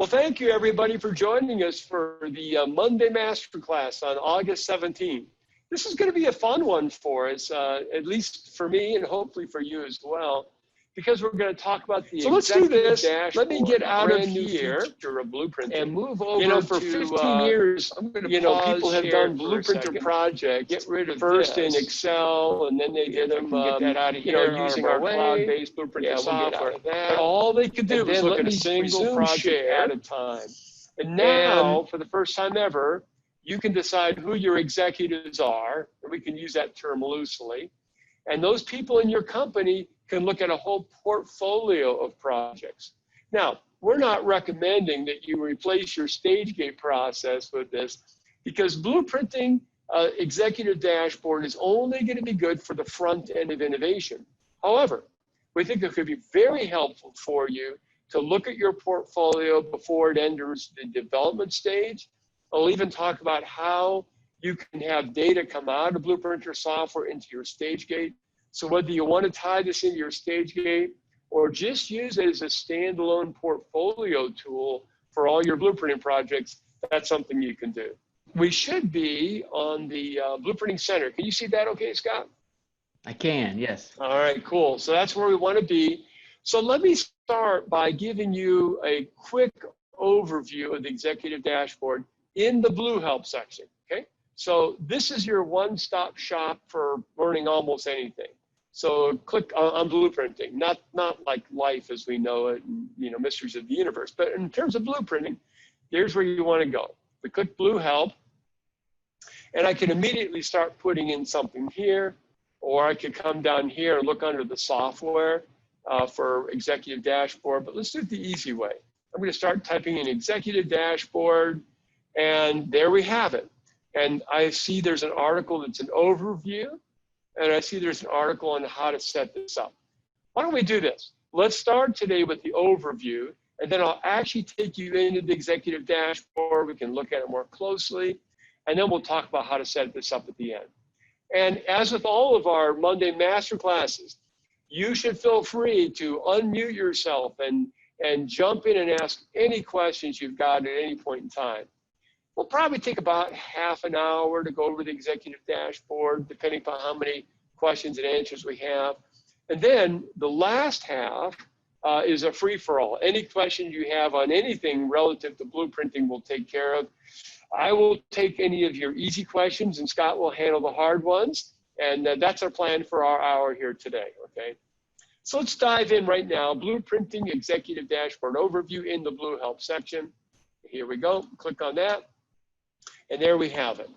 thank you everybody for joining us for the Monday Masterclass on August 17th. This is going to be a fun one for us, at least for me and hopefully for you as well, because we're going to talk about the let's do this. Let me get out of here of Blueprinting and move over for to, 15 years, I'm going to people have done Blueprinter projects. Get rid of first this. in Excel, and then they did them, get that out of here, using out our of our way. cloud-based Blueprinter We'll get out software. of that. But all they could do And was then look let at a me single resume project share. at a time. And now, for the first time ever, you can decide who your executives are, and we can use that term loosely. And those people in your company can look at a whole portfolio of projects. Now, we're not recommending that you replace your stage gate process with this, because Blueprinting executive dashboard is only going to be good for the front end of innovation. However, we think it could be very helpful for you to look at your portfolio before it enters the development stage. I'll even talk about how you can have data come out of Blueprinter software into your stage gate. So whether you want to tie this into your stage gate or just use it as a standalone portfolio tool for all your blueprinting projects, that's something you can do. We should be on the Blueprinting Center. Can you see that okay, Scott? I can, yes. All right, cool. So that's where we want to be. So let me start by giving you a quick overview of the executive dashboard in the Blue Help section, okay? So this is your one-stop shop for learning almost anything. So click on Blueprinting, not like life as we know it, and, mysteries of the universe, but in terms of blueprinting, here's where you want to go. We click Blue Help, and I can immediately start putting in something here, or I could come down here and look under the software for executive dashboard, but let's do it the easy way. I'm going to start typing in executive dashboard, and there we have it. And I see there's an article that's an overview, and I see there's an article on how to set this up. Why don't we do this? Let's start today with the overview, and then I'll actually take you into the executive dashboard. We can look at it more closely, and then we'll talk about how to set this up at the end. And as with all of our Monday master classes, you should feel free to unmute yourself and jump in and ask any questions you've got at any point in time. We'll probably take about half an hour to go over the executive dashboard, depending upon how many questions and answers we have. And then the last half is a free-for-all. Any questions you have on anything relative to blueprinting, we'll take care of. I will take any of your easy questions, and Scott will handle the hard ones. And that's our plan for our hour here today, okay? So let's dive in right now. Blueprinting Executive Dashboard Overview in the Blue Help section. Here we go, click on that. And there we have it.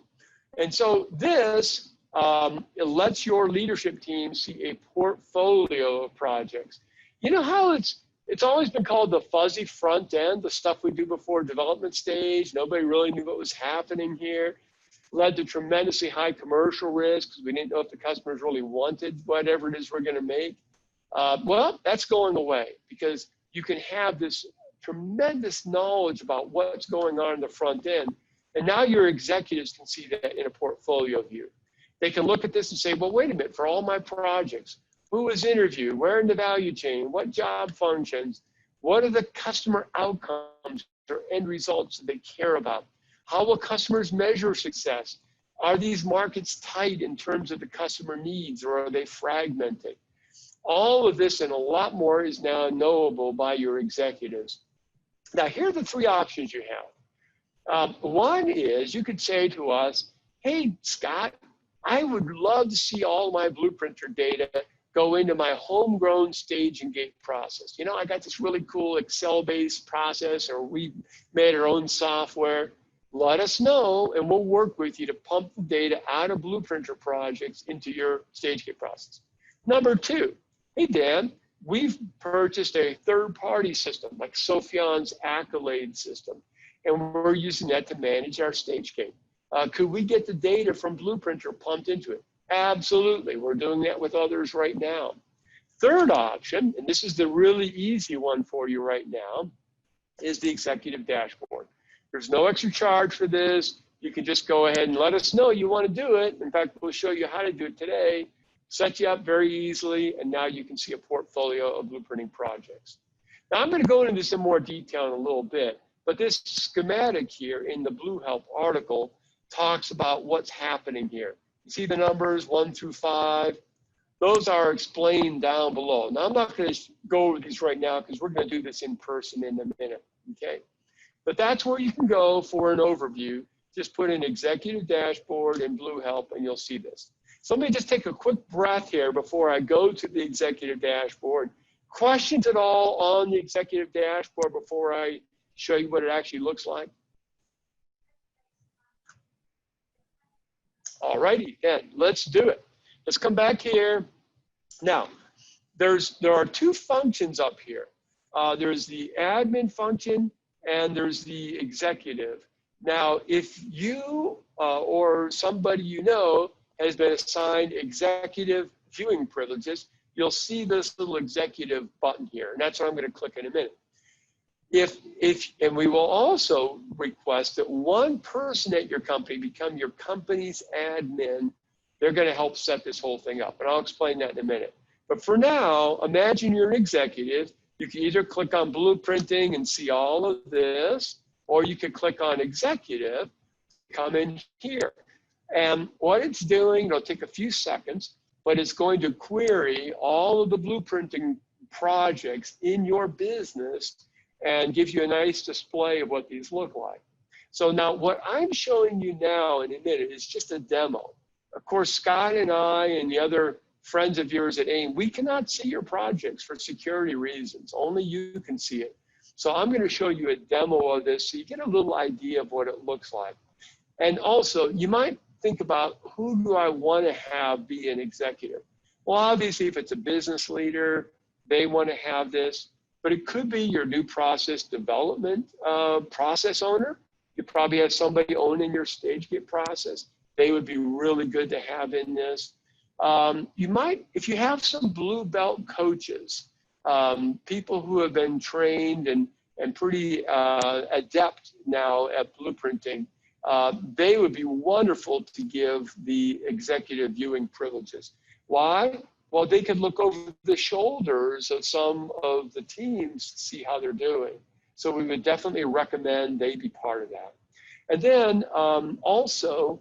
And so this it lets your leadership team see a portfolio of projects. You know how it's always been called the fuzzy front end, the stuff we do before development stage. Nobody really knew what was happening here. Led to tremendously high commercial risk because we didn't know if the customers really wanted whatever it is we're going to make. Well, that's going away because you can have this tremendous knowledge about what's going on in the front end. And now your executives can see that in a portfolio view. They can look at this and say, well, wait a minute, for all my projects, who was interviewed, where in the value chain, what job functions, what are the customer outcomes or end results that they care about? How will customers measure success? Are these markets tight in terms of the customer needs, or are they fragmented? All of this and a lot more is now knowable by your executives. Now, here are the three options you have. One is you could say to us, hey, Scott, I would love to see all my Blueprinter data go into my homegrown stage and gate process. You know, I got this really cool Excel-based process, or we made our own software. Let us know, and we'll work with you to pump the data out of Blueprinter projects into your stage gate process. Number two, hey, Dan, we've purchased a third-party system like Sopheon's Accolade system, and we're using that to manage our stage gate. Could we get the data from Blueprinter pumped into it? Absolutely. We're doing that with others right now. Third option, and this is the really easy one for you right now, is the executive dashboard. There's no extra charge for this. You can just go ahead and let us know you want to do it. In fact, we'll show you how to do it today, set you up very easily, and now you can see a portfolio of blueprinting projects. Now, I'm going to go into this in more detail in a little bit, But this schematic here in the Blue Help article talks about what's happening here. You see the numbers 1 through 5? Those are explained down below. Now, I'm not going to go over these right now because we're going to do this in person in a minute, okay? But that's where you can go for an overview. Just put in executive dashboard and Blue Help and you'll see this. So let me just take a quick breath here before I go to the executive dashboard. Questions at all on the executive dashboard before I show you what it actually looks like? All righty, then let's do it. Let's come back here. Now, there are two functions up here. There's the admin function and there's the executive. Now, if you or somebody you know has been assigned executive viewing privileges, you'll see this little executive button here, and that's what I'm going to click in a minute. And we will also request that one person at your company become your company's admin. They're going to help set this whole thing up, and I'll explain that in a minute. But for now, imagine you're an executive. You can either click on blueprinting and see all of this, or you could click on executive, come in here. And what it's doing, it'll take a few seconds, but it's going to query all of the blueprinting projects in your business and give you a nice display of what these look like. So now what I'm showing you now in a minute is just a demo. Of course, Scott and I and the other friends of yours at AIM, we cannot see your projects for security reasons. Only you can see it. So I'm going to show you a demo of this so you get a little idea of what it looks like. And also, you might think about, who do I want to have be an executive? Well, obviously, if it's a business leader, they want to have this, but it could be your new process development process owner. You probably have somebody owning your StageGate process. They would be really good to have in this. You might, if you have some blue belt coaches, people who have been trained and pretty adept now at blueprinting, they would be wonderful to give the executive viewing privileges. Why? Well, they could look over the shoulders of some of the teams to see how they're doing. So we would definitely recommend they be part of that. And then also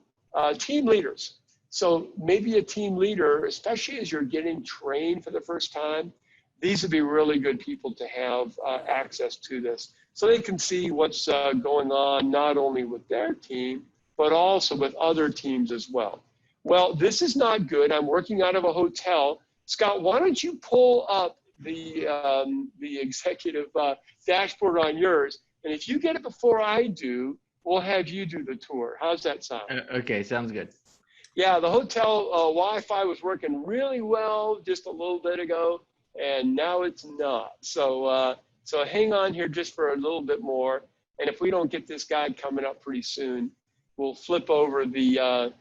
team leaders. So maybe a team leader, especially as you're getting trained for the first time, these would be really good people to have access to this. So they can see what's going on, not only with their team, but also with other teams as well. Well, this is not good. I'm working out of a hotel. Scott, why don't you pull up the executive dashboard on yours? And if you get it before I do, we'll have you do the tour. How's that sound? Okay, sounds good. Yeah, the hotel Wi-Fi was working really well just a little bit ago, and now it's not. So so hang on here just for a little bit more. And if we don't get this guide coming up pretty soon, we'll flip over the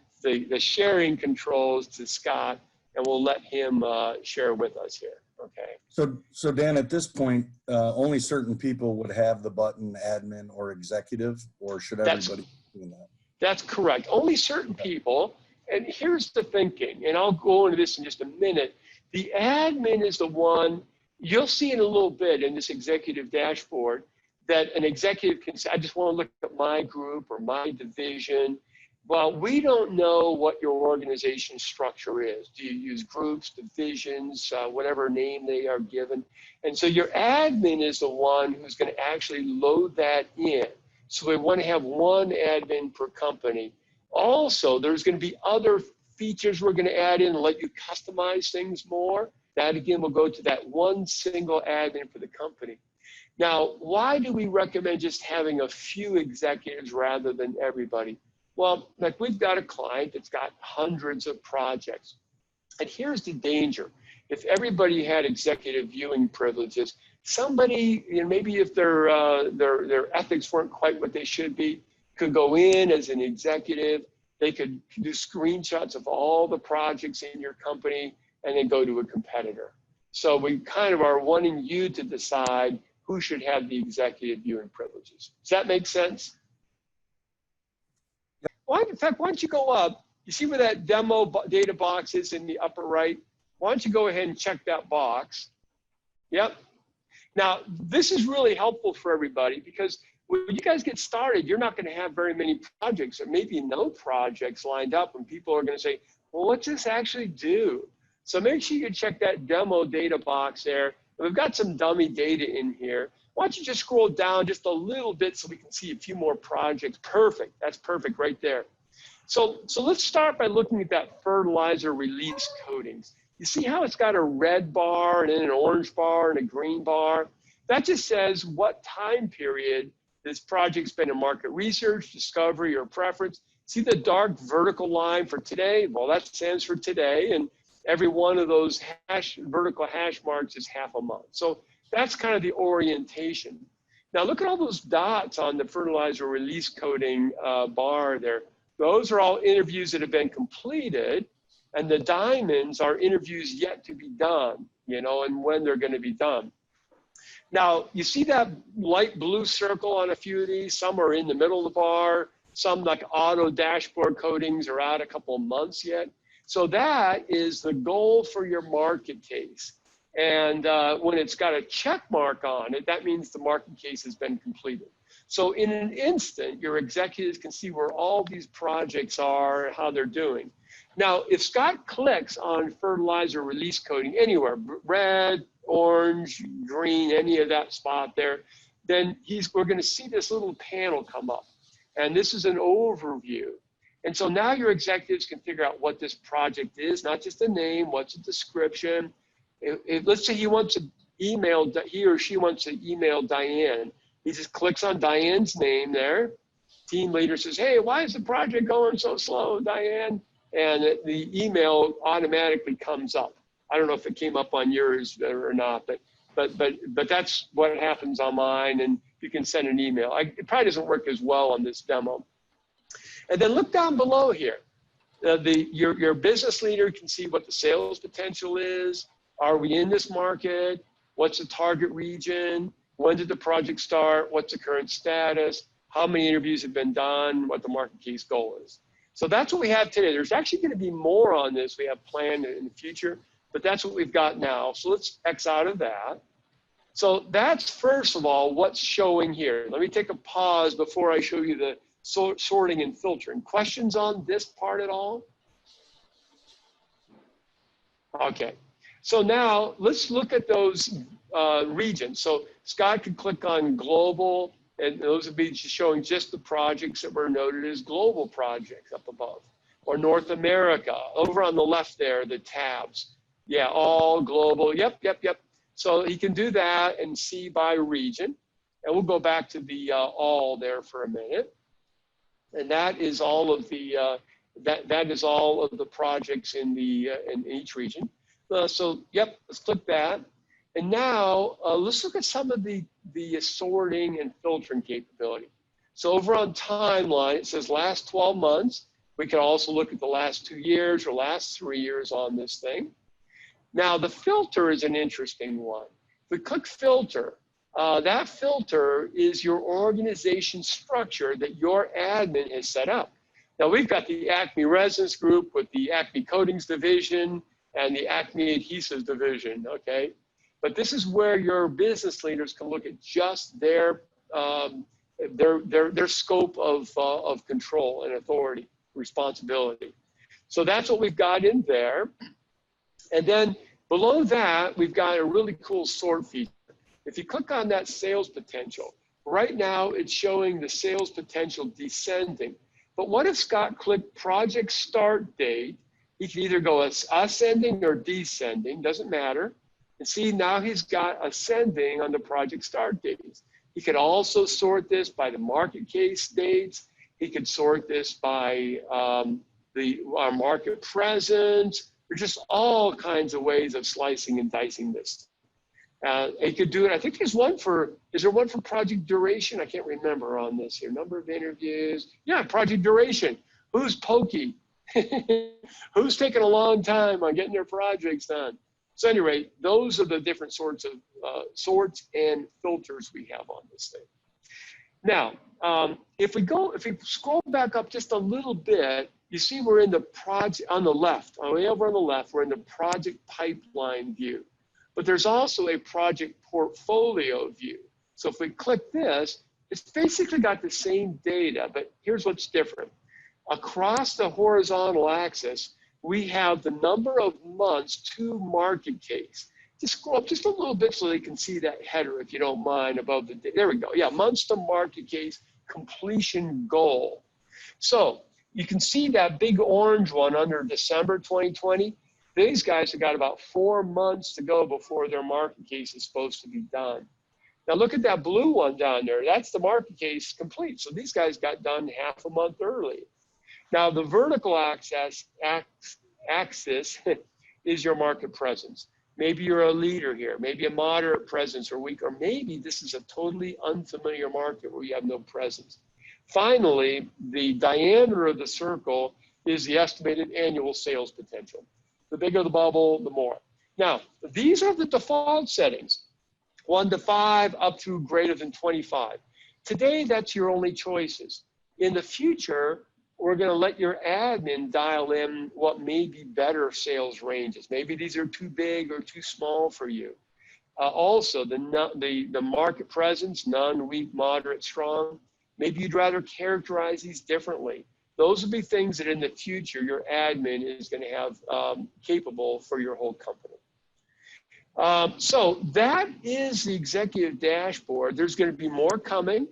sharing controls to Scott, and we'll let him share with us here. Okay. So Dan, at this point, only certain people would have the button admin or executive, or should everybody be doing that? That's correct. Only certain people. And here's the thinking, and I'll go into this in just a minute. The admin is the one, you'll see in a little bit in this executive dashboard, that an executive can say, I just want to look at my group or my division. Well, we don't know what your organization structure is. Do you use groups, divisions, whatever name they are given? And so your admin is the one who's going to actually load that in. So we want to have one admin per company. Also, there's going to be other features we're going to add in and let you customize things more. That, again, will go to that one single admin for the company. Now, why do we recommend just having a few executives rather than everybody? Well, like we've got a client that's got hundreds of projects. And here's the danger. If everybody had executive viewing privileges, somebody, maybe if their ethics weren't quite what they should be, could go in as an executive. They could do screenshots of all the projects in your company and then go to a competitor. So we kind of are wanting you to decide who should have the executive viewing privileges. Does that make sense? Well, in fact, why don't you go up? You see where that demo data box is in the upper right? Why don't you go ahead and check that box? Yep. Now, this is really helpful for everybody because when you guys get started, you're not going to have very many projects or maybe no projects lined up, and people are going to say, well, what's this actually do? So make sure you check that demo data box there. And we've got some dummy data in here. Why don't you just scroll down just a little bit so we can see a few more projects. Perfect. That's perfect right there. So let's start by looking at that fertilizer release coatings. You see how it's got a red bar and then an orange bar and a green bar? That just says what time period this project's been in market research, discovery, or preference. See the dark vertical line for today? Well, that stands for today, and every one of those vertical hash marks is half a month. So that's kind of the orientation. Now look at all those dots on the fertilizer release coating bar there. Those are all interviews that have been completed, and the diamonds are interviews yet to be done, you know, and when they're going to be done. Now, you see that light blue circle on a few of these? Some are in the middle of the bar. Some, like auto dashboard coatings, are out a couple of months yet. So that is the goal for your market case. And when it's got a check mark on it, that means the market case has been completed. So in an instant, your executives can see where all these projects are and how they're doing. Now, if Scott clicks on fertilizer release coating anywhere, red, orange, green, any of that spot there, then we're going to see this little panel come up. And this is an overview. And so now your executives can figure out what this project is, not just a name, what's a description. Let's say he or she wants to email Diane. He just clicks on Diane's name there. Team leader says, hey, why is the project going so slow, Diane? And the email automatically comes up. I don't know if it came up on yours or not, but that's what happens on mine, and you can send an email. It probably doesn't work as well on this demo. And then look down below here. Your business leader can see what the sales potential is. Are we in this market? What's the target region? When did the project start? What's the current status? How many interviews have been done? What the market case goal is. So that's what we have today. There's actually going to be more on this we have planned in the future, but that's what we've got now. So let's X out of that. So that's, first of all, what's showing here. Let me take a pause before I show you the sorting and filtering. Questions on this part at all? Okay. So now let's look at those regions. So Scott could click on global, and those would be showing just the projects that were noted as global projects up above. Or North America, over on the left there, the tabs. Yeah, all global, yep. So he can do that and see by region. And we'll go back to the all there for a minute. And that is all of the, that is all of the projects in each region. So, yep, let's click that. And now let's look at some of the sorting and filtering capability. So over on timeline, it says last 12 months. We can also look at the last 2 years or last 3 years on this thing. Now the filter is an interesting one. If we click filter, that filter is your organization structure that your admin has set up. Now we've got the Acme Resins Group with the Acme Coatings Division and the Acme Adhesives Division, okay? But this is where your business leaders can look at just their scope of control and authority, responsibility. So that's what we've got in there. And then below that, we've got a really cool sort feature. If you click on that sales potential, right now it's showing the sales potential descending. But what if Scott clicked project start date? He can either go ascending or descending, doesn't matter. And see, now he's got ascending on the project start dates. He could also sort this by the market case dates. He could sort this by our market presence. There's just all kinds of ways of slicing and dicing this. He could do it. I think there's one for, is there one for project duration? I can't remember on this here. Number of interviews. Yeah, project duration. Who's pokey? Who's taking a long time on getting their projects done? So anyway, those are the different sorts of sorts and filters we have on this thing. Now, if we scroll back up just a little bit, you see we're in the project on the left, way over on the left, we're in the project pipeline view. But there's also a project portfolio view. So if we click this, It's basically got the same data, but here's what's different. Across the horizontal axis, we have the number of months to market case. Just scroll up just a little bit so they can see that header, if you don't mind, above the, there we go. Yeah, months to market case completion goal. So you can see that big orange one under December 2020. These guys have got about 4 months to go before their market case is supposed to be done. Now look at that blue one down there. That's the market case complete. So these guys got done half a month early. Now the vertical axis is your market presence. Maybe you're a leader here, maybe a moderate presence or weak, or maybe this is a totally unfamiliar market where you have no presence. Finally, the diameter of the circle is the estimated annual sales potential. The bigger the bubble, the more. Now, these are the default settings, 1 to 5 up to greater than 25. Today, that's your only choices. In the future, we're going to let your admin dial in what may be better sales ranges. Maybe these are too big or too small for you. Also, the market presence, none, weak, moderate, strong. Maybe you'd rather characterize these differently. Those would be things that in the future your admin is going to have capable for your whole company. So that is the executive dashboard. There's going to be more coming.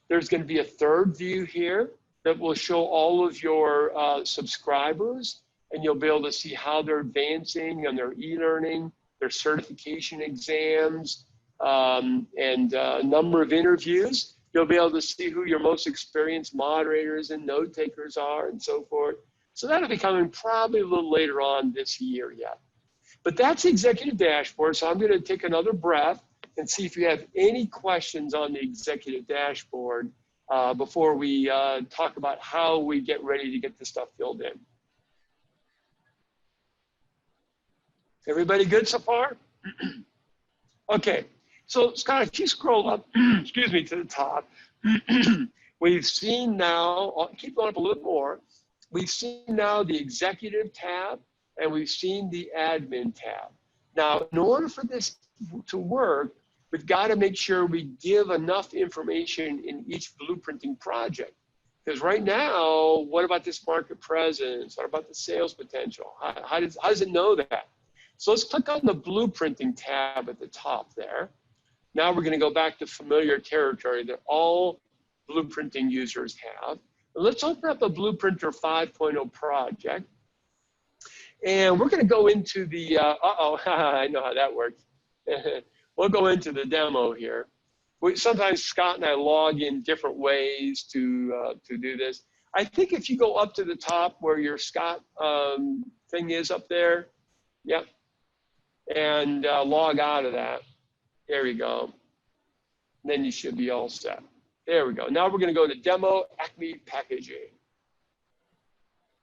There's going to be a third view here that will show all of your subscribers, and you'll be able to see how they're advancing on their e-learning, their certification exams, and a number of interviews. You'll be able to see who your most experienced moderators and note takers are and so forth. So that'll be coming probably a little later on this year yet. But that's the executive dashboard. So I'm going to take another breath and see if you have any questions on the executive dashboard before we talk about how we get ready to get this stuff filled in. Everybody good so far? Okay, so Scott, if you scroll up, excuse me, to the top, we've seen now, I'll keep going up a little more, we've seen now the executive tab and we've seen the admin tab. Now, in order for this to work, we've got to make sure we give enough information in each blueprinting project. Because right now, what about this market presence? What about the sales potential? How does it know that? So let's click on the blueprinting tab at the top there. Now we're going to go back to familiar territory that all blueprinting users have. And let's open up a Blueprinter 5.0 project. And we're going to go into the, I know how that works. We'll go into the demo here. Sometimes Scott and I log in different ways to do this. I think if you go up to the top where your Scott thing is up there, yep, and log out of that, there we go. And then you should be all set. There we go. Now we're going to go to Demo Acme Packaging.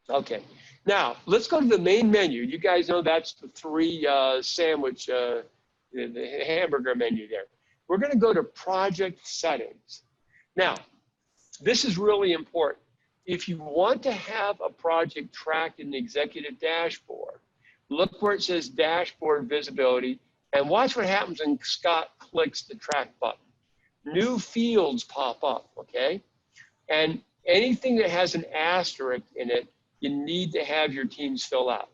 Okay, now let's go to the main menu. You guys know that's the 3 sandwich, the hamburger menu there. We're going to go to Project Settings. Now, this is really important. If you want to have a project tracked in the executive dashboard, look where it says Dashboard Visibility, and watch what happens when Scott clicks the track button. New fields pop up, okay? And anything that has an asterisk in it, you need to have your teams fill out.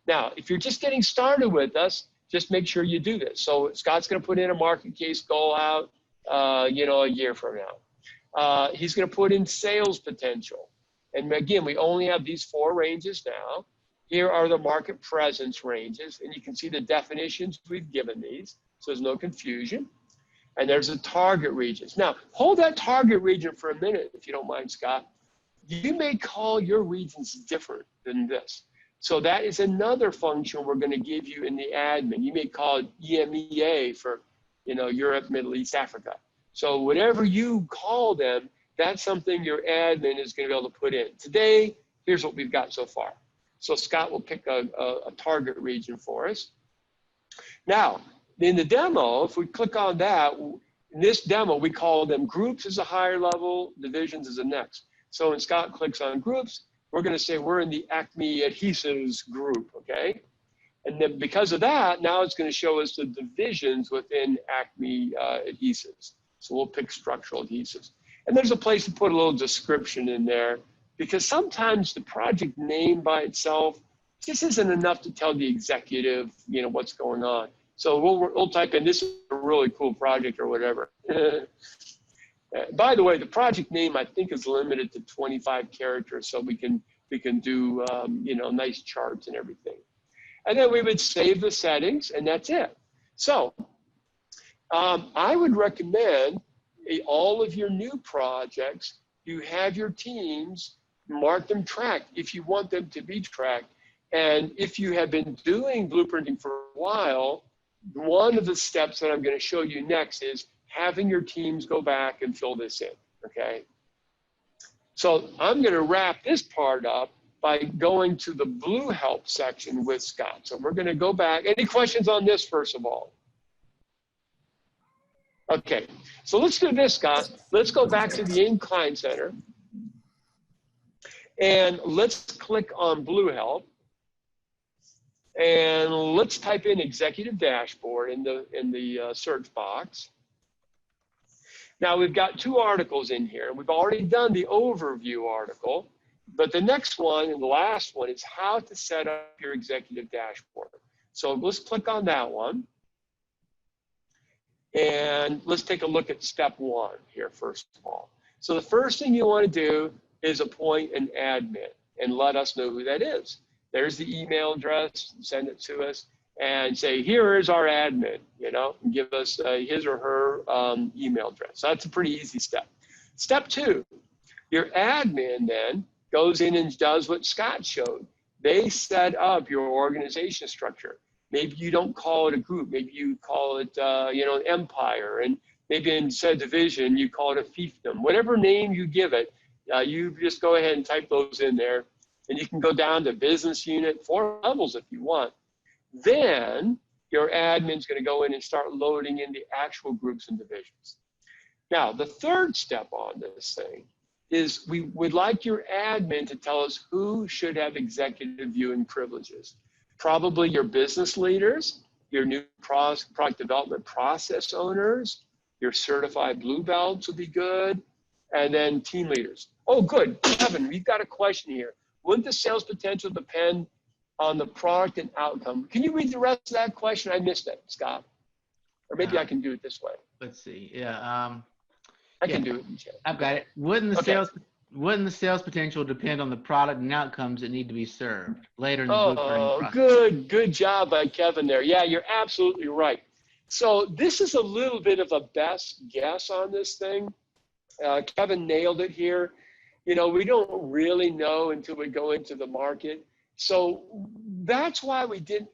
Now, if you're just getting started with us, just make sure you do this. So Scott's going to put in a market case goal out, you know, a year from now. He's going to put in sales potential. And again, we only have these 4 ranges now. Here are the market presence ranges, and you can see the definitions we've given these, so there's no confusion. And there's the target regions. Now, hold that target region for a minute, if you don't mind, Scott. You may call your regions different than this. So that is another function we're going to give you in the admin. You may call it EMEA for, you know, Europe, Middle East, Africa. So whatever you call them, that's something your admin is going to be able to put in. Today, here's what we've got so far. So Scott will pick a target region for us. Now, in the demo, if we click on that, in this demo, we call them groups as a higher level, divisions as a next. So when Scott clicks on groups, we're going to say we're in the Acme Adhesives group, okay? And then because of that, now it's going to show us the divisions within Acme Adhesives. So we'll pick structural adhesives. And there's a place to put a little description in there, because sometimes the project name by itself just isn't enough to tell the executive, what's going on. So we'll type in, this is a really cool project or whatever. By the way, the project name I think is limited to 25 characters, so we can do nice charts and everything. And then we would save the settings, and that's it. So I would recommend all of your new projects, you have your teams, mark them tracked if you want them to be tracked. And if you have been doing blueprinting for a while, one of the steps that I'm going to show you next is having your teams go back and fill this in, okay? So I'm going to wrap this part up by going to the Blue Help section with Scott. So we're going to go back. Any questions on this, first of all? Okay, so let's do this, Scott. Let's go back to the Incline Center. And let's click on Blue Help. And let's type in Executive Dashboard in the search box. Now we've got 2 articles in here. We've already done the overview article, but the next one and the last one is how to set up your executive dashboard. So let's click on that one. And let's take a look at step 1 here first of all. So the first thing you want to do is appoint an admin and let us know who that is. There's the email address, send it to us and say, here is our admin, and give us his or her email address. So that's a pretty easy step. Step 2, your admin then goes in and does what Scott showed. They set up your organization structure. Maybe you don't call it a group. Maybe you call it, an empire. And maybe instead of division, you call it a fiefdom. Whatever name you give it, you just go ahead and type those in there. And you can go down to business unit, 4 levels if you want. Then your admin's going to go in and start loading in the actual groups and divisions. Now, the third step on this thing is we would like your admin to tell us who should have executive viewing privileges. Probably your business leaders, your new product development process owners, your certified blue belts would be good, and then team leaders. Oh, good. Kevin, we've got a question here. Wouldn't the sales potential depend on the product and outcome? Can you read the rest of that question? I missed it, Scott. Or maybe I can do it this way. Let's see. Yeah. I can do it. I've got it. Wouldn't the sales potential depend on the product and outcomes that need to be served later in the blueprinting process? Good job by Kevin there. Yeah, you're absolutely right. So this is a little bit of a best guess on this thing. Kevin nailed it here. We don't really know until we go into the market. So that's why we didn't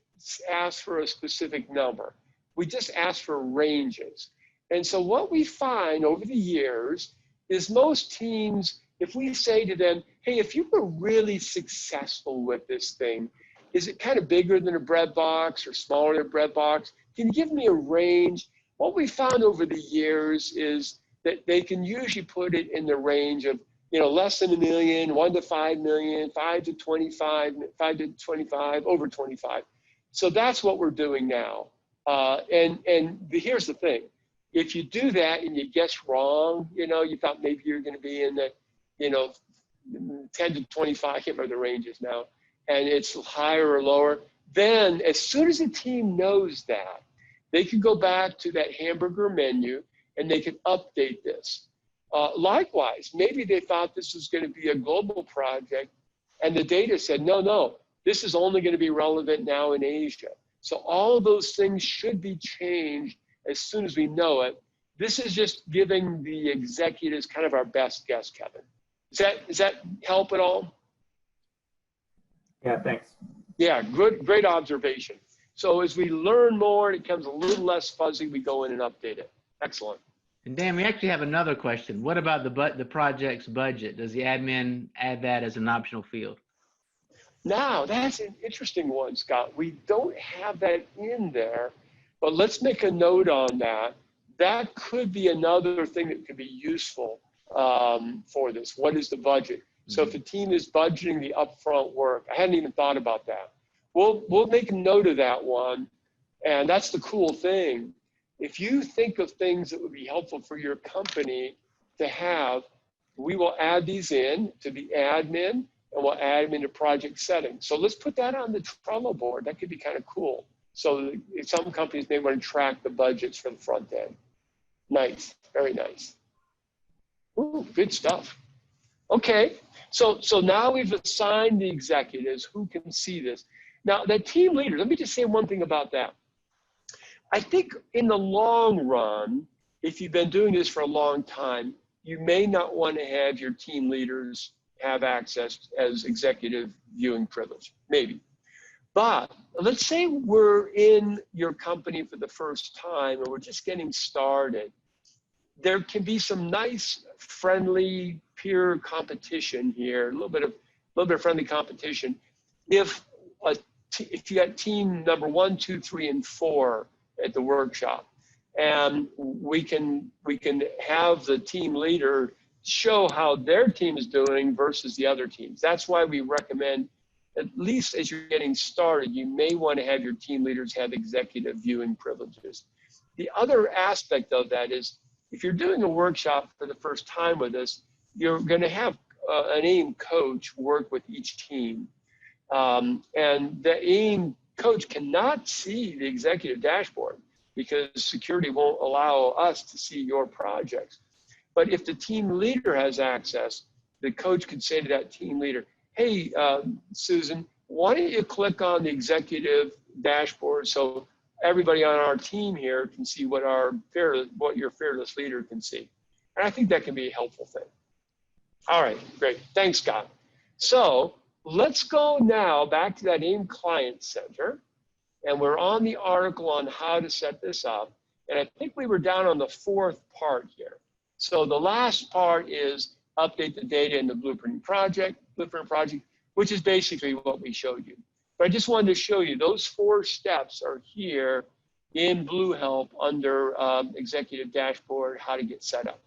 ask for a specific number. We just asked for ranges. And so what we find over the years is most teams, if we say to them, hey, if you were really successful with this thing, is it kind of bigger than a bread box or smaller than a bread box? Can you give me a range? What we found over the years is that they can usually put it in the range of less than $1 million, 1 to 5 million, 5 to 25, 5 to 25, over 25. So that's what we're doing now. Here's the thing. If you do that and you guess wrong, you thought maybe you're going to be in the, 10 to 25, I can't remember the ranges now, and it's higher or lower, then as soon as the team knows that, they can go back to that hamburger menu and they can update this. Likewise, maybe they thought this was going to be a global project and the data said, no, this is only going to be relevant now in Asia. So all of those things should be changed as soon as we know it. This is just giving the executives kind of our best guess, Kevin. Does that help at all? Yeah, thanks. Yeah, great observation. So as we learn more, it becomes a little less fuzzy, we go in and update it. Excellent. And Dan, we actually have another question. What about the project's budget? Does the admin add that as an optional field? Now, that's an interesting one, Scott. We don't have that in there, but let's make a note on that. That could be another thing that could be useful for this. What is the budget? So if the team is budgeting the upfront work, I hadn't even thought about that. We'll make a note of that one. And that's the cool thing. If you think of things that would be helpful for your company, to have, we will add these in to the admin, and we'll add them into project settings. So let's put that on the Trello board. That could be kind of cool. So some companies may want to track the budgets for the front end. Nice, very nice. Ooh, good stuff. Okay, so now we've assigned the executives who can see this. Now, the team leader, let me just say one thing about that. I think in the long run, if you've been doing this for a long time, you may not want to have your team leaders have access as executive viewing privilege, maybe. But let's say we're in your company for the first time and we're just getting started. There can be some nice, friendly peer competition here, a little bit of friendly competition. If you got team number 1, 2, 3, and 4 at the workshop, and we can have the team leader show how their team is doing versus the other teams. That's why we recommend, at least as you're getting started, you may want to have your team leaders have executive viewing privileges. The other aspect of that is, if you're doing a workshop for the first time with us, you're going to have an AIM coach work with each team. And the AIM coach cannot see the executive dashboard because security won't allow us to see your projects. But if the team leader has access, the coach could say to that team leader, hey, Susan, why don't you click on the executive dashboard so everybody on our team here can see what your fearless leader can see. And I think that can be a helpful thing. All right, great. Thanks, Scott. So let's go now back to that AIM Client Center. And we're on the article on how to set this up. And I think we were down on the 4th part here. So the last part is update the data in the blueprint project, which is basically what we showed you. But I just wanted to show you those 4 steps are here in Blue Help under Executive Dashboard, how to get set up.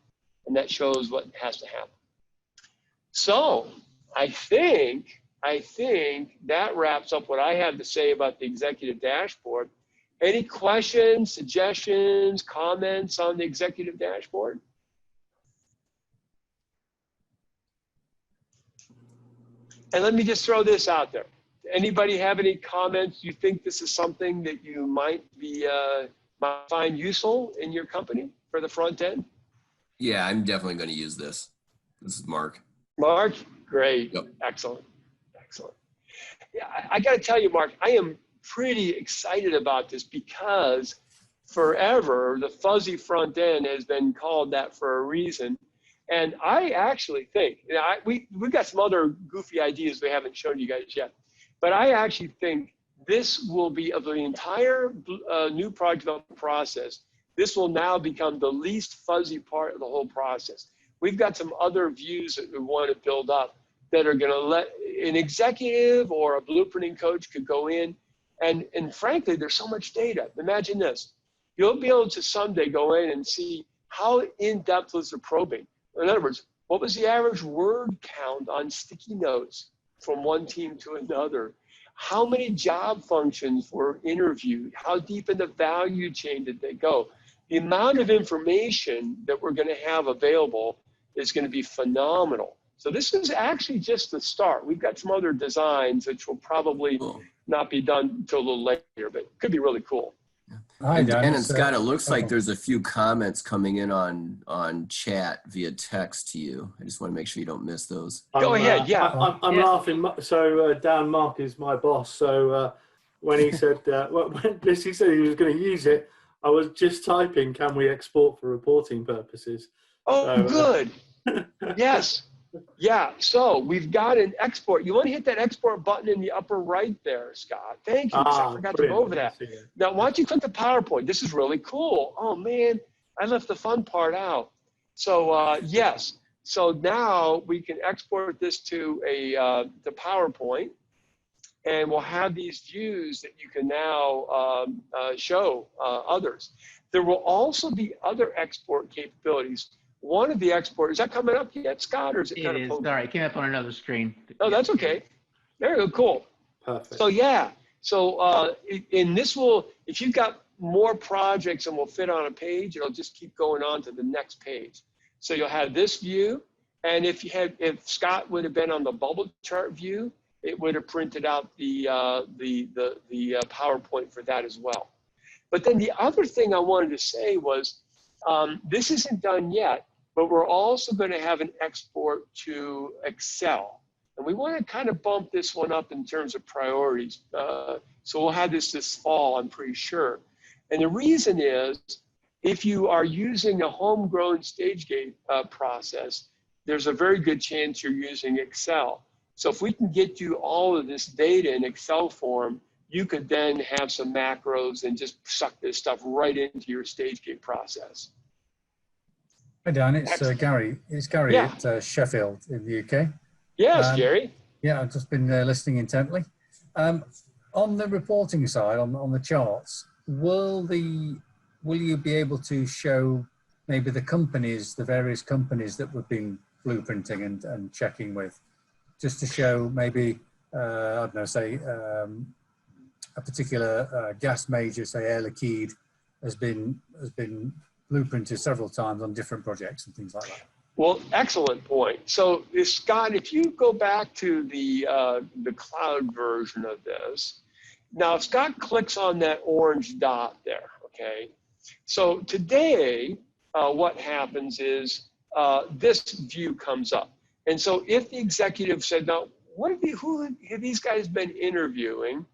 And that shows what has to happen. So I think that wraps up what I have to say about the Executive Dashboard. Any questions, suggestions, comments on the Executive Dashboard? And let me just throw this out there. Anybody have any comments? You think this is something that you might find useful in your company for the front end? Yeah, I'm definitely going to use this. This is Mark. Mark, great. Yep. Excellent. Yeah, I got to tell you, Mark, I am pretty excited about this because forever the fuzzy front end has been called that for a reason. And I actually think, we've got some other goofy ideas we haven't shown you guys yet, but I actually think this will be, of the entire new project development process, this will now become the least fuzzy part of the whole process. We've got some other views that we want to build up that are going to let an executive or a blueprinting coach could go in. And frankly, there's so much data. Imagine this. You'll be able to someday go in and see how in-depth was the probing. In other words, what was the average word count on sticky notes from one team to another? How many job functions were interviewed? How deep in the value chain did they go? The amount of information that we're going to have available is going to be phenomenal. So this is actually just the start. We've got some other designs which will probably not be done until a little later, but could be really cool. Hi, Dan and Scott, it looks like there's a few comments coming in on chat via text to you. I just want to make sure you don't miss those. Go ahead, yeah. I'm laughing. So Dan Mark is my boss. So when he said when he said he was going to use it, I was just typing, "Can we export for reporting purposes?" Oh, so, good. Yes. Yeah, so we've got an export. You want to hit that export button in the upper right there, Scott. Thank you. I forgot to go over that. Now, why don't you click the PowerPoint? This is really cool. Oh, man, I left the fun part out. So, yes. So now we can export this to the PowerPoint, and we'll have these views that you can now show others. There will also be other export capabilities. One of the exports, is that coming up yet, Scott, or is it kind of posted? Sorry, it came up on another screen. Oh, that's okay. There you go, cool. Perfect. So yeah, so in this will, if you've got more projects and will fit on a page, it'll just keep going on to the next page. So you'll have this view, and if Scott would have been on the bubble chart view, it would have printed out the PowerPoint for that as well. But then the other thing I wanted to say was, this isn't done yet, but we're also going to have an export to Excel. And we want to kind of bump this one up in terms of priorities. So we'll have this fall, I'm pretty sure. And the reason is, if you are using a homegrown StageGate process, there's a very good chance you're using Excel. So if we can get you all of this data in Excel form, you could then have some macros and just suck this stuff right into your StageGate process. Hi Dan, it's Gary. It's Gary at Sheffield in the UK. Yes, Gary. Yeah, I've just been listening intently. On the reporting side, on the charts, will you be able to show maybe the companies, the various companies that we've been blueprinting and checking with, just to show maybe, I don't know, say a particular gas major, say Air Liquide, has been blueprinted several times on different projects and things like that? Well, excellent point. So, Scott, if you go back to the cloud version of this, now if Scott clicks on that orange dot there, okay? So today, what happens is this view comes up. And so if the executive said, now, who have these guys been interviewing?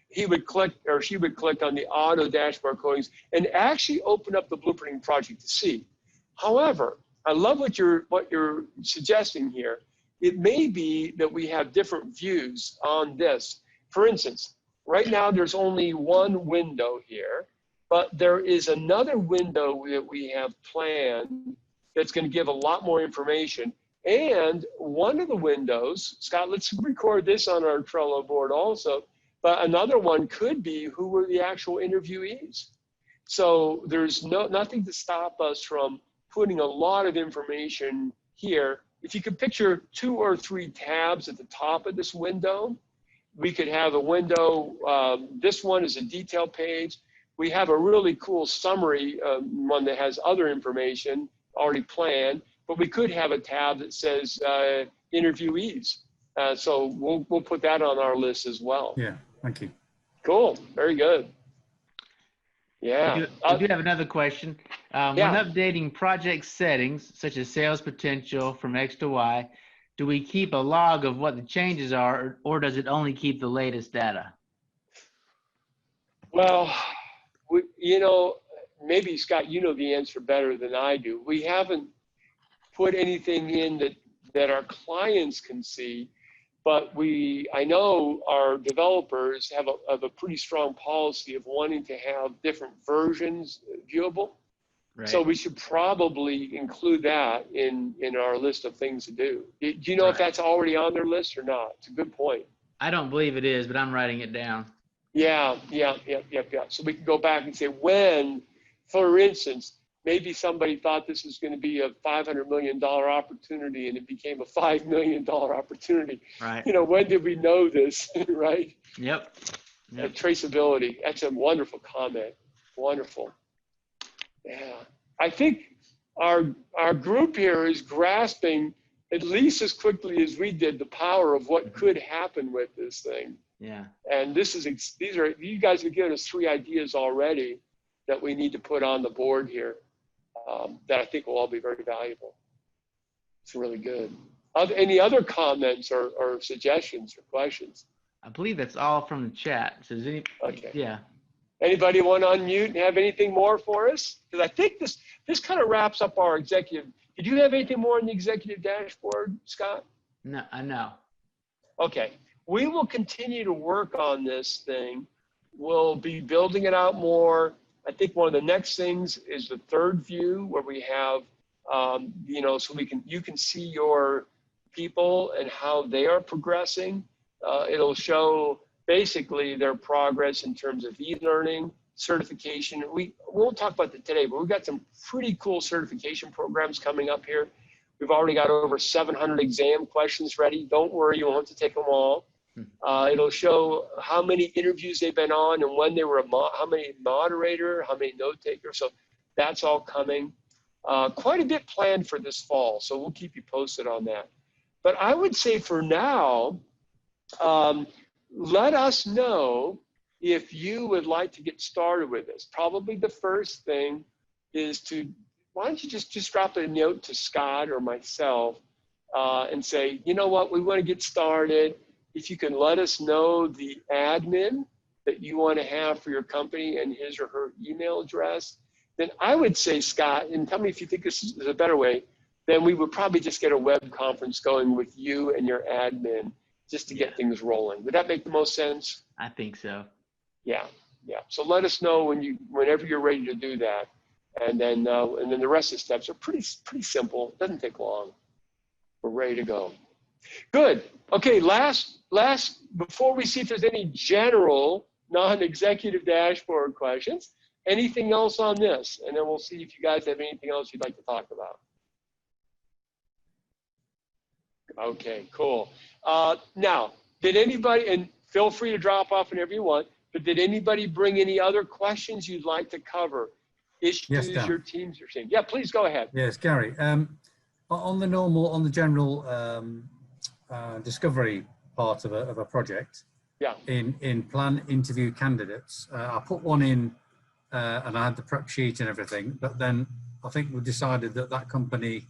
He would click, or she would click on the auto dashboard coatings and actually open up the blueprinting project to see. However, I love what you're suggesting here. It may be that we have different views on this. For instance, right now there's only one window here, but there is another window that we have planned that's going to give a lot more information. And one of the windows, Scott, let's record this on our Trello board also, but another one could be who were the actual interviewees. So there's nothing to stop us from putting a lot of information here. If you could picture 2 or 3 tabs at the top of this window, we could have a window, this one is a detail page. We have a really cool summary one that has other information already planned, but we could have a tab that says interviewees. So we'll put that on our list as well. Yeah, thank you. Cool, very good. Yeah. I do have another question. When updating project settings, such as sales potential from X to Y, do we keep a log of what the changes are, or does it only keep the latest data? Well, maybe Scott, you know the answer better than I do. We haven't put anything in that our clients can see, but I know our developers have a pretty strong policy of wanting to have different versions viewable. Right. So we should probably include that in our list of things to do. Do you know if that's already on their list or not? It's a good point. I don't believe it is, but I'm writing it down. Yeah. So we can go back and say when, for instance, maybe somebody thought this was going to be a $500 million opportunity and it became a $5 million opportunity. Right. When did we know this, right? Yep. Traceability. That's a wonderful comment. Wonderful. Yeah. I think our group here is grasping at least as quickly as we did the power of what could happen with this thing. Yeah. And you guys have given us 3 ideas already that we need to put on the board here. That I think will all be very valuable. It's really good. Any other comments or suggestions or questions? I believe that's all from the chat. So okay. Yeah. Anybody want to unmute and have anything more for us? Because I think this kind of wraps up our executive. Did you have anything more in the executive dashboard, Scott? No, I know. Okay. We will continue to work on this thing. We'll be building it out more. I think one of the next things is the 3rd view where we have, so you can see your people and how they are progressing. It'll show basically their progress in terms of e-learning, certification. We won't talk about that today, but we've got some pretty cool certification programs coming up here. We've already got over 700 exam questions ready. Don't worry, you won't have to take them all. It'll show how many interviews they've been on and when they were how many moderator, how many note takers. So that's all coming. quite a bit planned for this fall, so we'll keep you posted on that. But I would say for now, let us know if you would like to get started with this. Probably the first thing is why don't you just drop a note to Scott or myself and say, you know what, we want to get started. If you can let us know the admin that you want to have for your company and his or her email address, then I would say, Scott, and tell me if you think this is a better way, then we would probably just get a web conference going with you and your admin just to get things rolling. Would that make the most sense? I think so. Yeah. So let us know whenever you're ready to do that. And then the rest of the steps are pretty simple. It doesn't take long. We're ready to go. Good. Okay, last, before we see if there's any general non-executive dashboard questions, anything else on this? And then we'll see if you guys have anything else you'd like to talk about. Okay, cool. Now, did anybody, and feel free to drop off whenever you want, but did anybody bring any other questions you'd like to cover? Issues Yes, Dan. your teams are seeing? Yeah, please go ahead. Yes, Gary. On the general discovery part of a project, Yeah. in plan interview candidates, I put one in and I had the prep sheet and everything, but then I think we decided that company,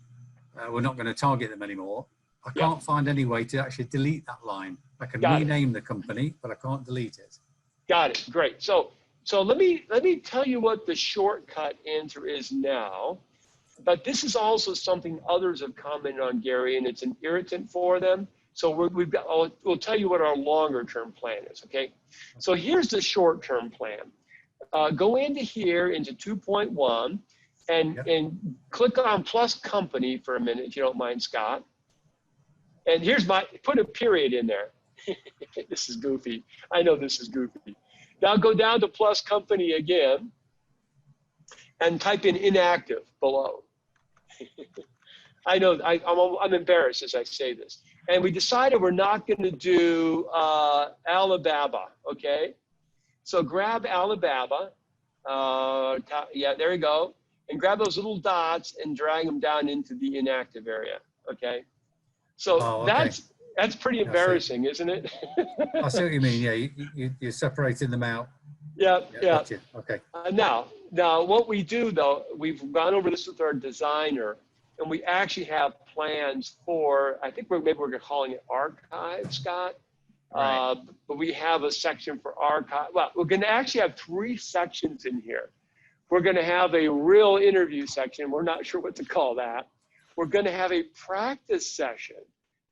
we're not going to target them anymore. I can't find any way to actually delete that line. I can rename the company, but I can't delete it. Got it. Great. So let me tell you what the shortcut answer is now. But this is also something others have commented on, Gary, and it's an irritant for them. So we'll tell you what our longer term plan is. Okay. So here's the short term plan. Go into here into 2.1 and click on plus company for a minute, if you don't mind, Scott. And here's put a period in there. This is goofy. I know this is goofy. Now go down to plus company again and type in inactive below. I know I'm embarrassed as I say this. And we decided we're not going to do Alibaba, okay? So grab Alibaba. Yeah, there you go. And grab those little dots and drag them down into the inactive area, okay? So that's pretty embarrassing, isn't it? I see what you mean. Yeah, you're separating them out. Yeah. Gotcha. Okay. Now what we do though, we've gone over this with our designer, and we actually have plans for, I think maybe we're calling it archive, Scott. Right. But we have a section for archive. Well, we're going to actually have 3 sections in here. We're going to have a real interview section. We're not sure what to call that. We're going to have a practice session,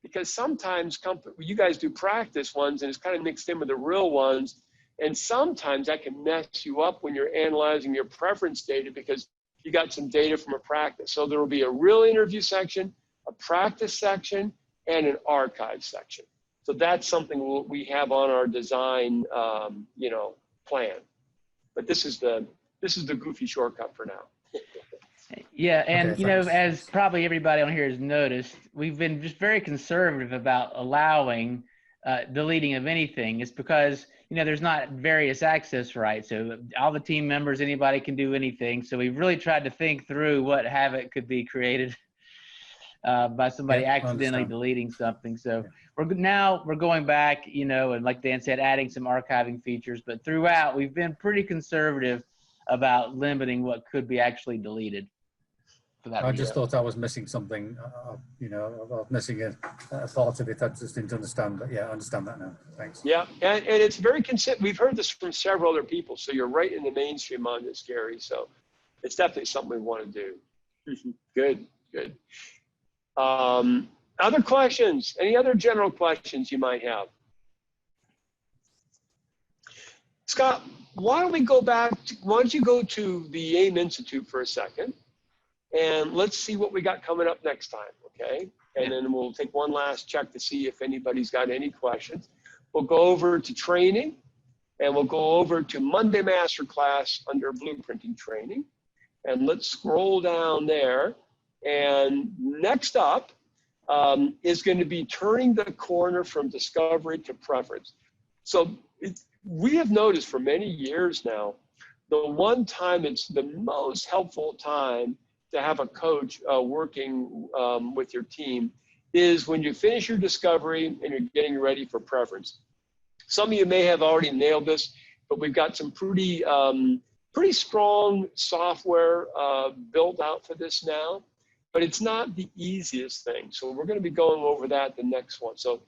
because sometimes you guys do practice ones and it's kind of mixed in with the real ones. And sometimes that can mess you up when you're analyzing your preference data because you got some data from a practice. So there will be a real interview section, a practice section, and an archive section. So that's something we have on our design, plan. But this is the goofy shortcut for now. Yeah, and Okay, thanks. as probably everybody on here has noticed, we've been just very conservative about allowing deleting of anything. It's because there's not various access rights, so all the team members, anybody can do anything. So we've really tried to think through what havoc could be created by somebody accidentally deleting something. So we're going back, and like Dan said, adding some archiving features. But throughout, we've been pretty conservative about limiting what could be actually deleted. I just thought I was missing something. I was missing a part of it. I just didn't understand. But yeah, I understand that now. Thanks. Yeah, and it's very consistent. We've heard this from several other people. So you're right in the mainstream on this, Gary. So it's definitely something we want to do. Good. Other questions? Any other general questions you might have? Scott, why don't we go back? Why don't you go to the AIM Institute for a second? And let's see what we got coming up next time, okay? And then we'll take one last check to see if anybody's got any questions. We'll go over to training, and we'll go over to Monday Masterclass under Blueprinting Training. And let's scroll down there. And next up is going to be turning the corner from discovery to preference. So we have noticed for many years now, the one time it's the most helpful time to have a coach working with your team is when you finish your discovery and you're getting ready for preference. Some of you may have already nailed this, but we've got some pretty strong software built out for this now, but it's not the easiest thing. So we're going to be going over that the next one. So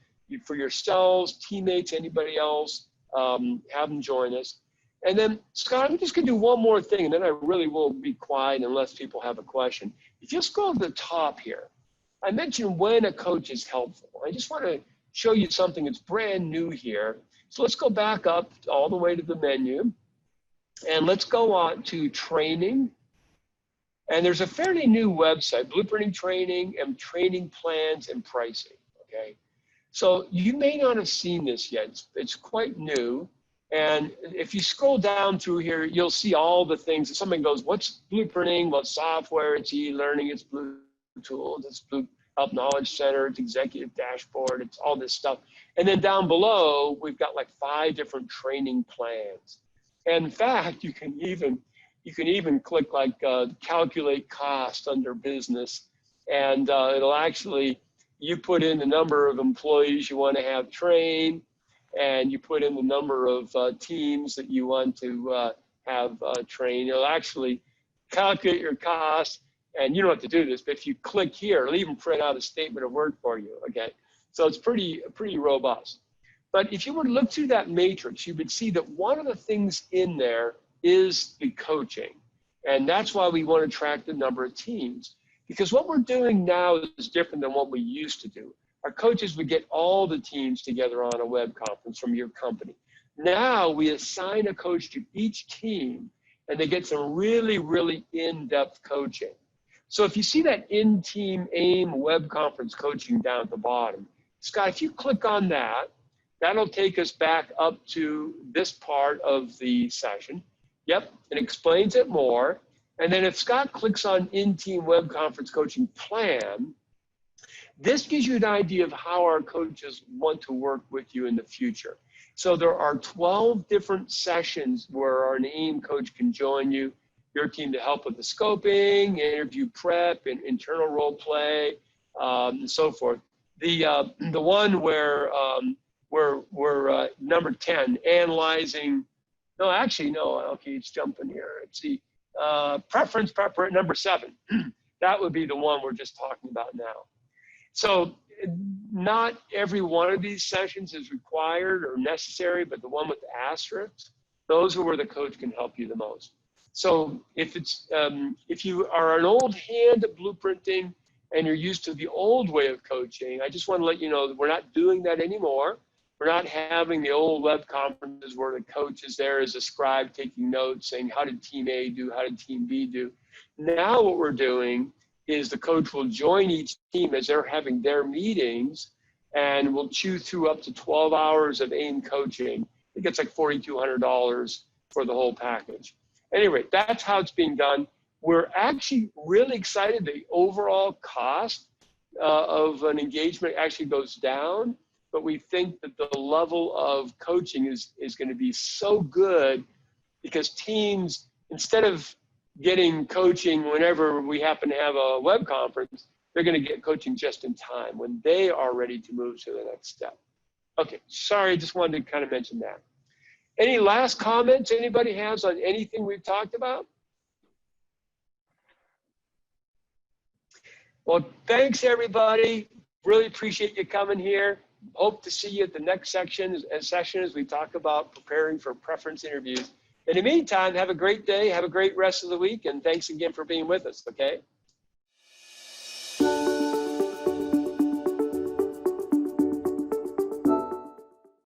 for yourselves, teammates, anybody else, have them join us. And then, Scott, I'm just going to do one more thing, and then I really will be quiet unless people have a question. If you scroll to the top here, I mentioned when a coach is helpful. I just want to show you something that's brand new here. So let's go back up all the way to the menu, and let's go on to training. And there's a fairly new website, Blueprinting Training and Training Plans and Pricing, okay? So you may not have seen this yet. It's quite new. And if you scroll down through here, you'll see all the things. If somebody goes, what's blueprinting? What's software? It's e-learning, it's Blue Tools, it's Blue Help Knowledge Center, it's Executive Dashboard, it's all this stuff. And then down below, we've got like 5 different training plans. And in fact, you can even click like calculate cost under business, and it'll actually, you put in the number of employees you want to have trained, and you put in the number of teams that you want to have trained. It'll actually calculate your costs, and you don't have to do this, but if you click here, it'll even print out a statement of work for you, okay? So it's pretty robust. But if you were to look through that matrix, you would see that one of the things in there is the coaching. And that's why we want to track the number of teams. Because what we're doing now is different than what we used to do. Our coaches would get all the teams together on a web conference from your company. Now we assign a coach to each team, and they get some really, really in-depth coaching. So if you see that in-team AIM web conference coaching down at the bottom, Scott, if you click on that, that'll take us back up to this part of the session. Yep, it explains it more. And then if Scott clicks on in-team web conference coaching plan, this gives you an idea of how our coaches want to work with you in the future. So there are 12 different sessions where an AIM coach can join you, your team, to help with the scoping, interview prep, and internal role play, and so forth. The one where we're number 10, analyzing, no, actually, no, okay, it's jumping here. Let's see, preference prepper, number 7. That would be the one we're just talking about now. So not every one of these sessions is required or necessary, but the one with the asterisks, those are where the coach can help you the most. So if you are an old hand at blueprinting and you're used to the old way of coaching, I just want to let you know that we're not doing that anymore. We're not having the old web conferences where the coach is there as a scribe taking notes saying, how did team A do? How did team B do? Now what we're doing is the coach will join each team as they're having their meetings, and we'll chew through up to 12 hours of AIM coaching. It gets like $4,200 for the whole package. Anyway, that's how it's being done. We're actually really excited. The overall cost of an engagement actually goes down, but we think that the level of coaching is going to be so good because teams, instead of getting coaching whenever we happen to have a web conference, they're going to get coaching just in time when they are ready to move to the next step. Okay, sorry, just wanted to kind of mention that. Any last comments anybody has on anything we've talked about? Well, thanks everybody. Really appreciate you coming here. Hope to see you at the next session as we talk about preparing for preference interviews. In the meantime, have a great day, have a great rest of the week, and thanks again for being with us, okay?